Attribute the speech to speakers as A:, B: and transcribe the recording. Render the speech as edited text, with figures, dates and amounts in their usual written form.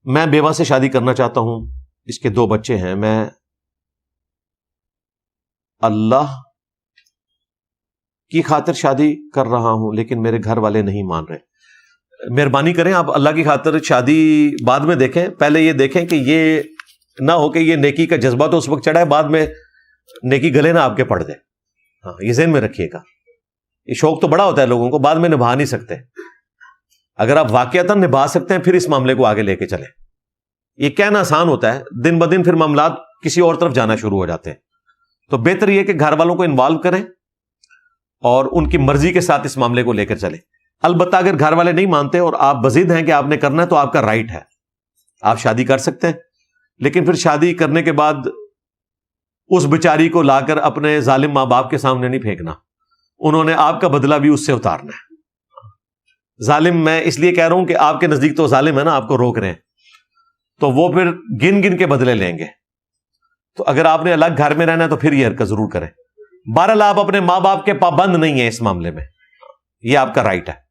A: میں بیوہ سے شادی کرنا چاہتا ہوں، اس کے 2 بچے ہیں، میں اللہ کی خاطر شادی کر رہا ہوں لیکن میرے گھر والے نہیں مان رہے۔ مہربانی کریں آپ اللہ کی خاطر شادی بعد میں دیکھیں، پہلے یہ دیکھیں کہ یہ نہ ہو کہ یہ نیکی کا جذبہ تو اس وقت چڑھا ہے، بعد میں نیکی گلے نہ آپ کے پڑ دے۔ ہاں، یہ ذہن میں رکھیے گا، یہ شوق تو بڑا ہوتا ہے لوگوں کو، بعد میں نبھا نہیں سکتے۔ اگر آپ واقعتاً نبھا سکتے ہیں پھر اس معاملے کو آگے لے کے چلیں۔ یہ کہنا آسان ہوتا ہے، دن بدن پھر معاملات کسی اور طرف جانا شروع ہو جاتے ہیں۔ تو بہتر یہ کہ گھر والوں کو انوالو کریں اور ان کی مرضی کے ساتھ اس معاملے کو لے کر چلیں۔ البتہ اگر گھر والے نہیں مانتے اور آپ بضد ہیں کہ آپ نے کرنا ہے تو آپ کا رائٹ ہے، آپ شادی کر سکتے ہیں، لیکن پھر شادی کرنے کے بعد اس بیچاری کو لا کر اپنے ظالم ماں باپ کے سامنے نہیں پھینکنا، انہوں نے آپ کا بدلہ بھی اس سے اتارنا ہے۔ ظالم میں اس لیے کہہ رہا ہوں کہ آپ کے نزدیک تو ظالم ہے نا، آپ کو روک رہے ہیں، تو وہ پھر گن گن کے بدلے لیں گے۔ تو اگر آپ نے الگ گھر میں رہنا ہے تو پھر یہ حرکت ضرور کریں۔ بہرحال آپ اپنے ماں باپ کے پابند نہیں ہیں اس معاملے میں، یہ آپ کا رائٹ ہے۔